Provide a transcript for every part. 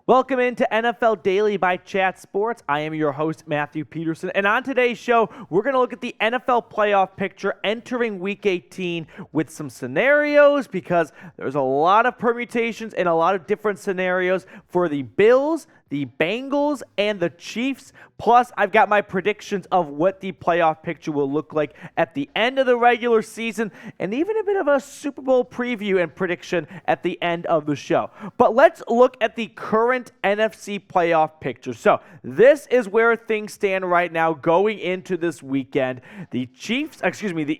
Welcome into NFL Daily by Chat Sports. I am your host, Matthew Peterson. And on today's show, we're going to look at the NFL playoff picture entering Week 18 with some scenarios because there's a lot of permutations and a lot of different scenarios for the Bills, the Bengals, and the Chiefs. Plus, I've got my predictions of what the playoff picture will look like at the end of the regular season and even a bit of a Super Bowl preview and prediction at the end of the show. But let's look at the current NFC playoff picture. So this is where things stand right now going into this weekend. The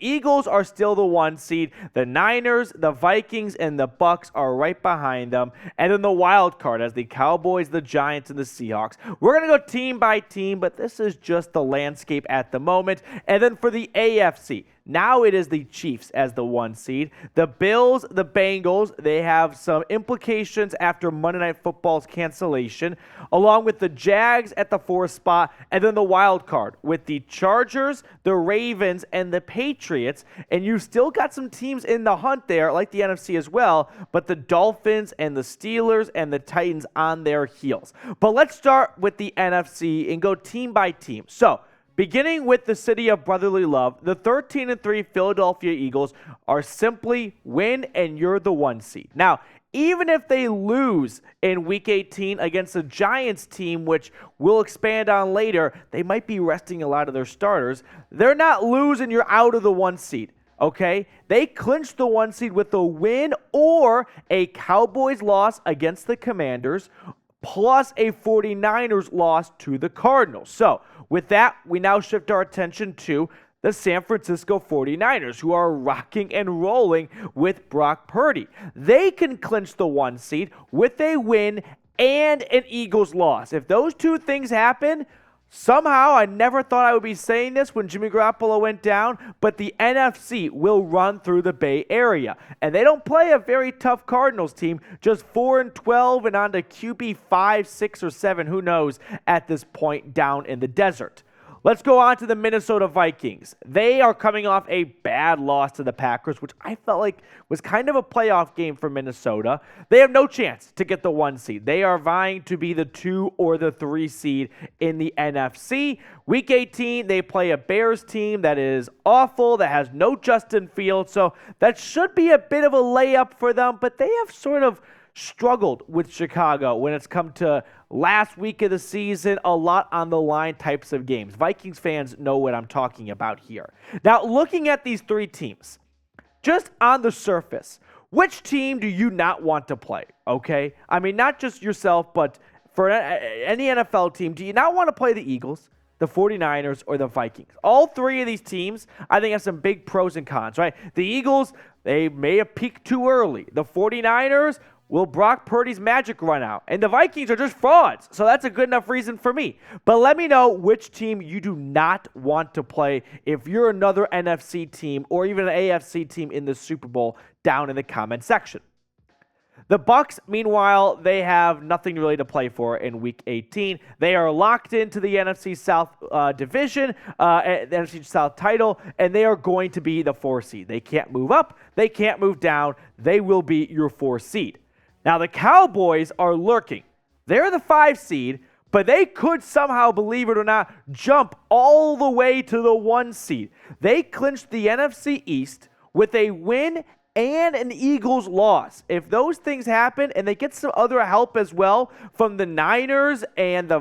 Eagles are still the 1 seed. The Niners, the Vikings, and the Bucs are right behind them. And then the wild card as the Cowboys, the Giants, and the Seahawks. We're going to go team by team, but this is just the landscape at the moment. And then for the AFC, now it is the Chiefs as the 1 seed. The Bills, the Bengals, they have some implications after Monday Night Football's cancellation, along with the Jags at the 4th spot, and then the wild card with the Chargers, the Ravens, and the Patriots. And you still got some teams in the hunt there, like the NFC as well, but the Dolphins and the Steelers and the Titans on their heels. But let's start with the NFC and go team by team. So, beginning with the city of brotherly love, the 13-3 Philadelphia Eagles are simply win and you're the 1 seed. Now, even if they lose in Week 18 against the Giants team, which we'll expand on later, they might be resting a lot of their starters. They're not losing, you're out of the 1 seed. Okay, they clinched the 1 seed with a win or a Cowboys loss against the Commanders, plus a 49ers loss to the Cardinals. So, with that, we now shift our attention to the San Francisco 49ers, who are rocking and rolling with Brock Purdy. They can clinch the 1 seed with a win and an Eagles loss. If those two things happen, somehow, I never thought I would be saying this when Jimmy Garoppolo went down, but the NFC will run through the Bay Area. And they don't play a very tough Cardinals team, just 4-12 and on to QB 5, 6, or 7, who knows, at this point down in the desert. Let's go on to the Minnesota Vikings. They are coming off a bad loss to the Packers, which I felt like was kind of a playoff game for Minnesota. They have no chance to get the 1 seed. They are vying to be the 2 or the 3 seed in the NFC. Week 18, they play a Bears team that is awful, that has no Justin Fields, so that should be a bit of a layup for them, but they have sort of struggled with Chicago when it's come to last week of the season, a lot on the line types of games. Vikings fans know what I'm talking about here. Now, looking at these 3 teams, just on the surface, which team do you not want to play, okay? I mean, not just yourself, but for any NFL team, do you not want to play the Eagles, the 49ers, or the Vikings? All 3 of these teams, I think, have some big pros and cons, right? The Eagles, they may have peaked too early. The 49ers, will Brock Purdy's magic run out? And the Vikings are just frauds, so that's a good enough reason for me. But let me know which team you do not want to play if you're another NFC team or even an AFC team in the Super Bowl down in the comment section. The Bucs, meanwhile, they have nothing really to play for in Week 18. They are locked into the NFC South division, the NFC South title, and they are going to be the 4 seed. They can't move up. They can't move down. They will be your 4 seed. Now, the Cowboys are lurking. They're the 5 seed, but they could somehow, believe it or not, jump all the way to the 1 seed. They clinched the NFC East with a win and an Eagles loss. If those things happen and they get some other help as well from the Niners and the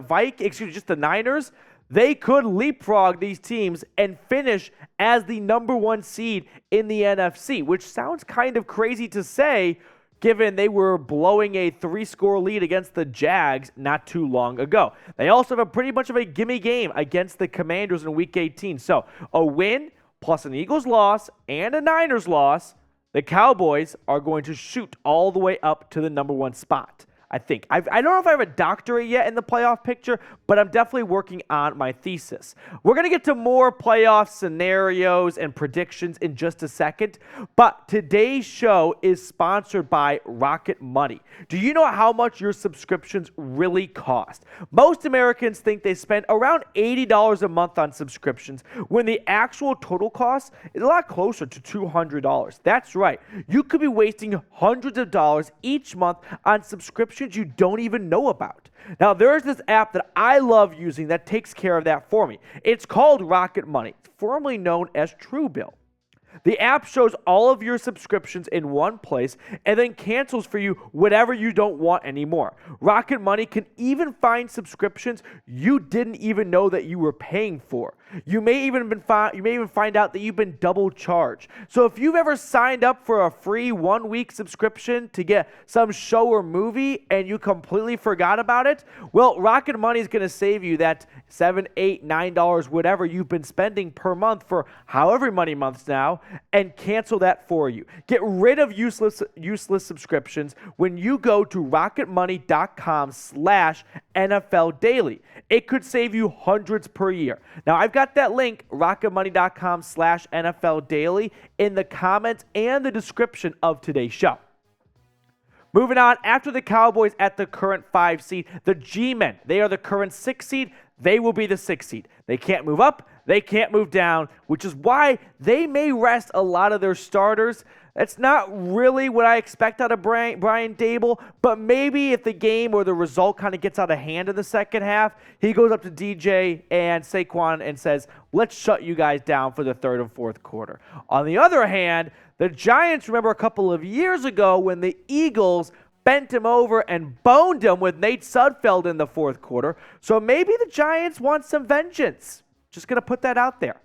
the Niners, they could leapfrog these teams and finish as the number 1 seed in the NFC, which sounds kind of crazy to say, given they were blowing a 3-score lead against the Jags not too long ago. They also have a pretty much of a gimme game against the Commanders in Week 18. So a win plus an Eagles loss and a Niners loss, the Cowboys are going to shoot all the way up to the number 1 spot. I think. I don't know if I have a doctorate yet in the playoff picture, but I'm definitely working on my thesis. We're going to get to more playoff scenarios and predictions in just a second, but today's show is sponsored by Rocket Money. Do you know how much your subscriptions really cost? Most Americans think they spend around $80 a month on subscriptions, when the actual total cost is a lot closer to $200. That's right. You could be wasting hundreds of dollars each month on subscriptions subscriptions you don't even know about. Now, there's this app that I love using that takes care of that for me. It's called Rocket Money, formerly known as Truebill. The app shows all of your subscriptions in one place and then cancels for you whatever you don't want anymore. Rocket Money can even find subscriptions you didn't even know that you were paying for. You may even find out that you've been double charged. So if you've ever signed up for a free 1-week subscription to get some show or movie and you completely forgot about it, well, Rocket Money is going to save you that $7, $8, $9, whatever you've been spending per month for however many months now, and cancel that for you. Get rid of useless subscriptions when you go to rocketmoney.com/NFL Daily. It could save you hundreds per year. Now, I've got that link, rocketmoney.com/NFL Daily, in the comments and the description of today's show. Moving on, after the Cowboys at the current 5 seed, the G-Men, they are the current 6 seed. They will be the 6 seed. They can't move up. They can't move down, which is why they may rest a lot of their starters. That's not really what I expect out of Brian Daboll, but maybe if the game or the result kind of gets out of hand in the second half, he goes up to DJ and Saquon and says, let's shut you guys down for the third and fourth quarter. On the other hand, the Giants, remember a couple of years ago when the Eagles bent him over and boned him with Nate Sudfeld in the fourth quarter. So maybe the Giants want some vengeance. Just going to put that out there.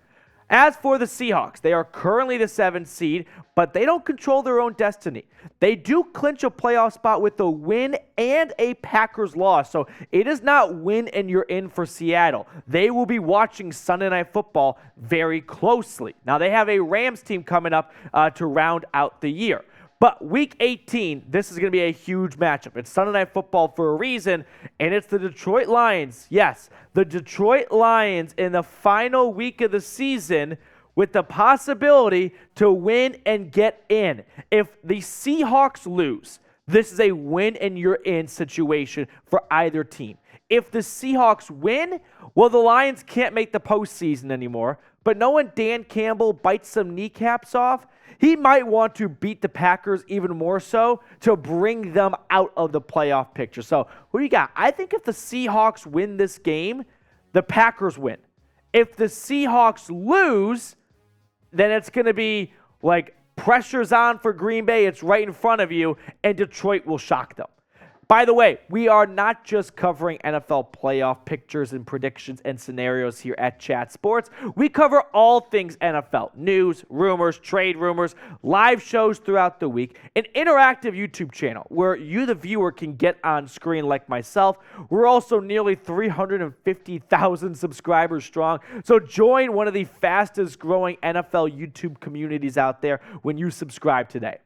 As for the Seahawks, they are currently the 7th seed, but they don't control their own destiny. They do clinch a playoff spot with a win and a Packers loss, so it is not win and you're in for Seattle. They will be watching Sunday Night Football very closely. Now, they have a Rams team coming up to round out the year. But Week 18, this is going to be a huge matchup. It's Sunday Night Football for a reason, and it's the Detroit Lions. Yes, the Detroit Lions in the final week of the season with the possibility to win and get in. If the Seahawks lose, this is a win and you're in situation for either team. If the Seahawks win, well, the Lions can't make the postseason anymore. But knowing Dan Campbell bites some kneecaps off, he might want to beat the Packers even more so to bring them out of the playoff picture. So who do you got? I think if the Seahawks win this game, the Packers win. If the Seahawks lose, then it's going to be like pressure's on for Green Bay. It's right in front of you, and Detroit will shock them. By the way, we are not just covering NFL playoff pictures and predictions and scenarios here at Chat Sports. We cover all things NFL, news, rumors, trade rumors, live shows throughout the week, an interactive YouTube channel where you, the viewer, can get on screen like myself. We're also nearly 350,000 subscribers strong, so join one of the fastest growing NFL YouTube communities out there when you subscribe today.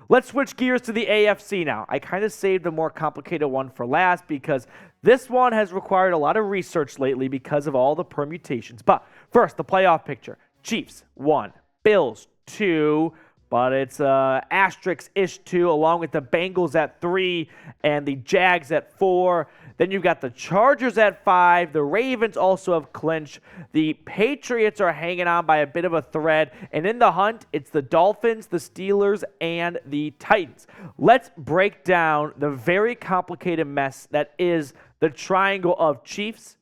Let's switch gears to the AFC now. I kind of saved the more complicated one for last because this one has required a lot of research lately because of all the permutations. But first, the playoff picture. Chiefs, 1. Bills, 2. But it's asterisk-ish 2, along with the Bengals at 3 and the Jags at 4. Then you've got the Chargers at 5. The Ravens also have clinched. The Patriots are hanging on by a bit of a thread. And in the hunt, it's the Dolphins, the Steelers, and the Titans. Let's break down the very complicated mess that is the triangle of Chiefs,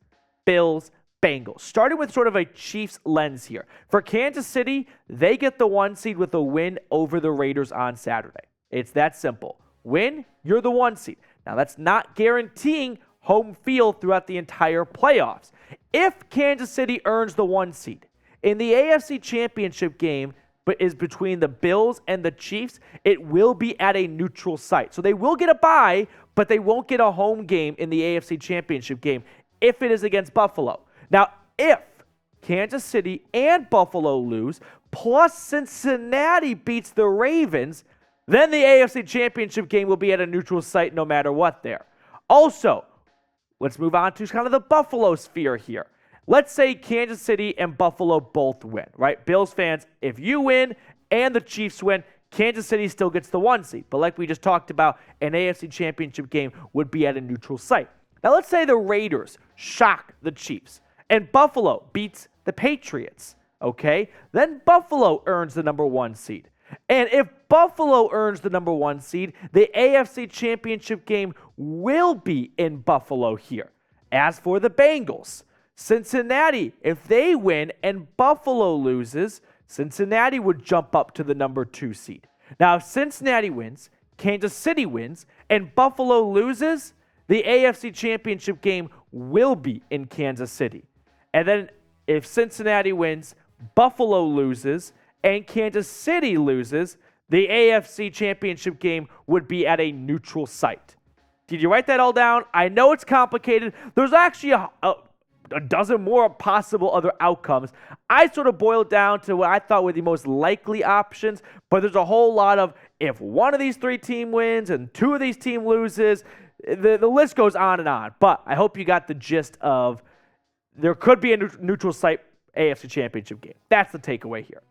Bills, Bengals. Starting with sort of a Chiefs lens here. For Kansas City, they get the 1 seed with a win over the Raiders on Saturday. It's that simple. Win, you're the 1 seed. Now, that's not guaranteeing home field throughout the entire playoffs. If Kansas City earns the 1 seed in the AFC Championship game, but is between the Bills and the Chiefs, it will be at a neutral site. So they will get a bye, but they won't get a home game in the AFC Championship game if it is against Buffalo. Now, if Kansas City and Buffalo lose, plus Cincinnati beats the Ravens, then the AFC Championship game will be at a neutral site no matter what there. Also, let's move on to kind of the Buffalo sphere here. Let's say Kansas City and Buffalo both win, right? Bills fans, if you win and the Chiefs win, Kansas City still gets the 1 seed. But like we just talked about, an AFC Championship game would be at a neutral site. Now, let's say the Raiders shock the Chiefs and Buffalo beats the Patriots, okay? Then Buffalo earns the number 1 seed. And if Buffalo earns the number 1 seed, the AFC Championship game will be in Buffalo here. As for the Bengals, Cincinnati, if they win and Buffalo loses, Cincinnati would jump up to the number 2 seed. Now, if Cincinnati wins, Kansas City wins, and Buffalo loses, the AFC Championship game will be in Kansas City. And then if Cincinnati wins, Buffalo loses, and Kansas City loses, the AFC Championship game would be at a neutral site. Did you write that all down? I know it's complicated. There's actually a dozen more possible other outcomes. I sort of boiled down to what I thought were the most likely options, but there's a whole lot of if one of these 3 teams wins and 2 of these teams loses, the list goes on and on. But I hope you got the gist of there could be a neutral site AFC Championship game. That's the takeaway here.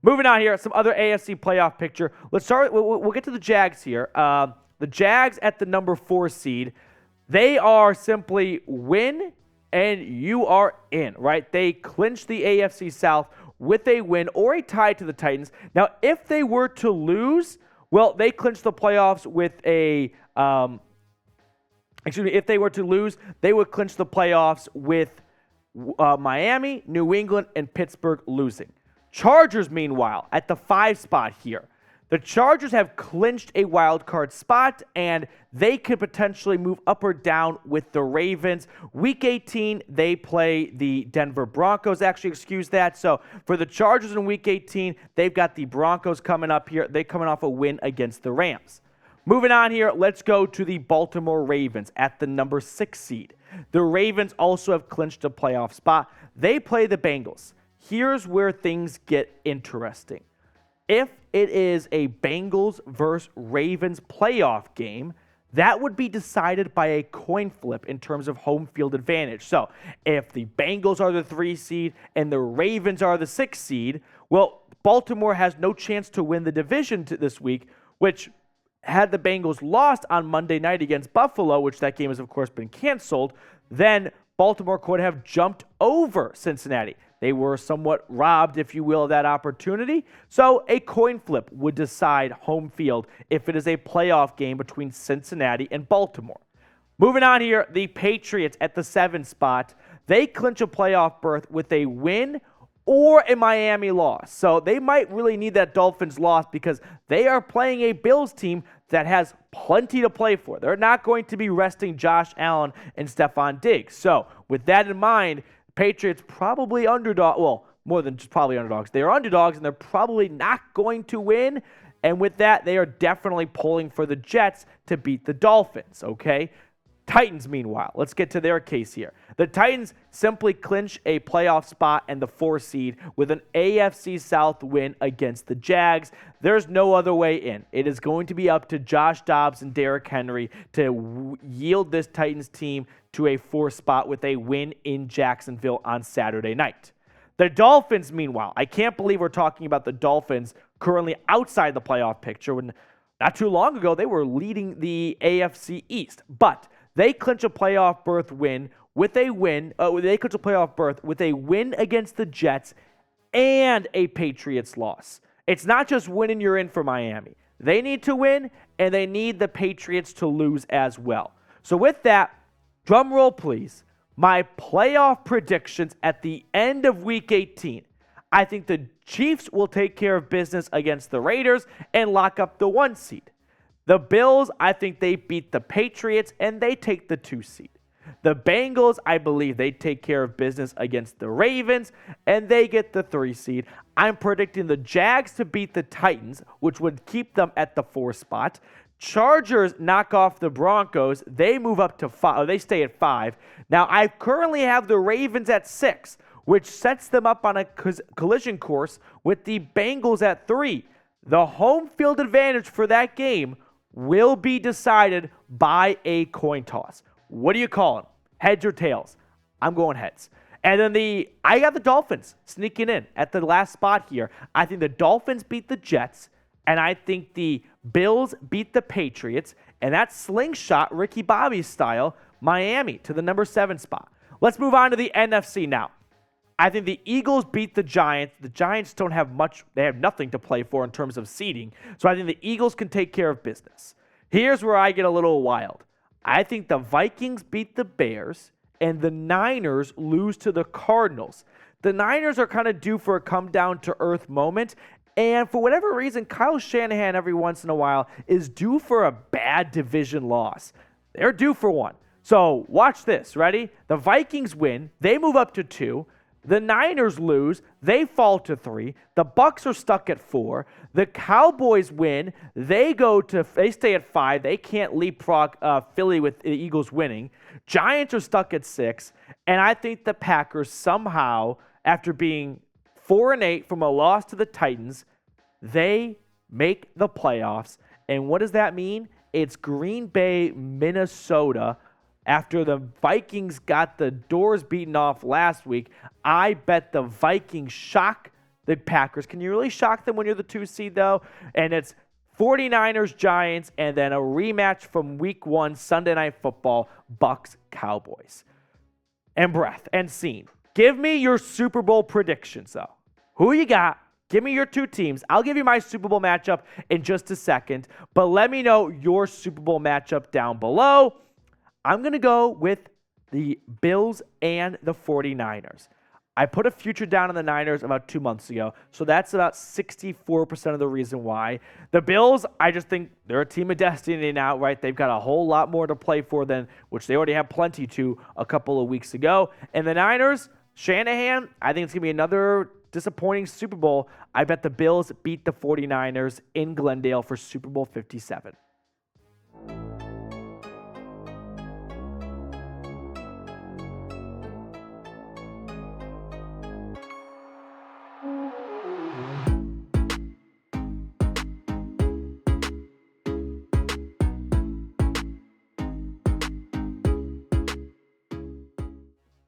Moving on here, some other AFC playoff picture. Let's start. We'll get to the Jags here. The Jags at the number 4 seed. They are simply win and you are in, right? They clinched the AFC South with a win or a tie to the Titans. Now, if they were to lose, well, they clinched the playoffs with a if they were to lose, they would clinch the playoffs with Miami, New England, and Pittsburgh losing. Chargers, meanwhile, at the 5 spot here. The Chargers have clinched a wild card spot, and they could potentially move up or down with the Ravens. Week 18, they play the Denver Broncos. Actually, excuse that. So for the Chargers in Week 18, they've got the Broncos coming up here. They're coming off a win against the Rams. Moving on here, let's go to the Baltimore Ravens at the number 6 seed. The Ravens also have clinched a playoff spot. They play the Bengals. Here's where things get interesting. If it is a Bengals versus Ravens playoff game, that would be decided by a coin flip in terms of home field advantage. So if the Bengals are the 3 seed and the Ravens are the 6 seed, well, Baltimore has no chance to win the division this week, which had the Bengals lost on Monday night against Buffalo, which that game has, of course, been canceled, then Baltimore could have jumped over Cincinnati. They were somewhat robbed, if you will, of that opportunity. So a coin flip would decide home field if it is a playoff game between Cincinnati and Baltimore. Moving on here, the Patriots at the 7 spot. They clinch a playoff berth with a win or a Miami loss. So they might really need that Dolphins loss because they are playing a Bills team that has plenty to play for. They're not going to be resting Josh Allen and Stephon Diggs. So with that in mind, Patriots probably underdog. Well, more than just probably underdogs. They are underdogs, and they're probably not going to win. And with that, they are definitely pulling for the Jets to beat the Dolphins, okay? Titans, meanwhile, let's get to their case here. The Titans simply clinch a playoff spot and the 4 seed with an AFC South win against the Jags. There's no other way in. It is going to be up to Josh Dobbs and Derrick Henry to yield this Titans team to a 4 spot with a win in Jacksonville on Saturday night. The Dolphins, meanwhile, I can't believe we're talking about the Dolphins currently outside the playoff picture when not too long ago they were leading the AFC East. But they clinch a playoff berth win with a win. They clinch a playoff berth with a win against the Jets and a Patriots loss. It's not just winning you're in for Miami. They need to win, and they need the Patriots to lose as well. So with that, drum roll please, my playoff predictions at the end of Week 18. I think the Chiefs will take care of business against the Raiders and lock up the 1 seed. The Bills, I think they beat the Patriots and they take the 2 seed. The Bengals, I believe they take care of business against the Ravens and they get the 3 seed. I'm predicting the Jags to beat the Titans, which would keep them at the 4 spot. Chargers knock off the Broncos. They move up to 5. They stay at 5. Now, I currently have the Ravens at 6, which sets them up on a collision course with the Bengals at 3. The home field advantage for that game will be decided by a coin toss. What do you call it? Heads or tails? I'm going heads. And then I got the Dolphins sneaking in at the last spot here. I think the Dolphins beat the Jets, and I think the Bills beat the Patriots, and that slingshot, Ricky Bobby style, Miami to the number 7 spot. Let's move on to the NFC now. I think the Eagles beat the Giants. The Giants don't have much. They have nothing to play for in terms of seeding. So I think the Eagles can take care of business. Here's where I get a little wild. I think the Vikings beat the Bears and the Niners lose to the Cardinals. The Niners are kind of due for a come-down-to-earth moment. And for whatever reason, Kyle Shanahan every once in a while is due for a bad division loss. They're due for one. So watch this. Ready? The Vikings win. They move up to 2. The Niners lose. They fall to 3. The Bucs are stuck at 4. The Cowboys win. They stay at 5. They can't leapfrog Philly with the Eagles winning. Giants are stuck at 6. And I think the Packers somehow, after being 4-8 from a loss to the Titans, they make the playoffs. And what does that mean? It's Green Bay, Minnesota. After the Vikings got the doors beaten off last week, I bet the Vikings shock the Packers. Can you really shock them when you're the 2 seed, though? And it's 49ers, Giants, and then a rematch from week 1, Sunday Night Football, Bucs, Cowboys. And breath and scene. Give me your Super Bowl predictions, though. Who you got? Give me your 2 teams. I'll give you my Super Bowl matchup in just a second, but let me know your Super Bowl matchup down below. I'm going to go with the Bills and the 49ers. I put a future down on the Niners about 2 months ago, so that's about 64% of the reason why. The Bills, I just think they're a team of destiny now, right? They've got a whole lot more to play for than, which they already had plenty to a couple of weeks ago. And the Niners, Shanahan, I think it's going to be another disappointing Super Bowl. I bet the Bills beat the 49ers in Glendale for Super Bowl 57.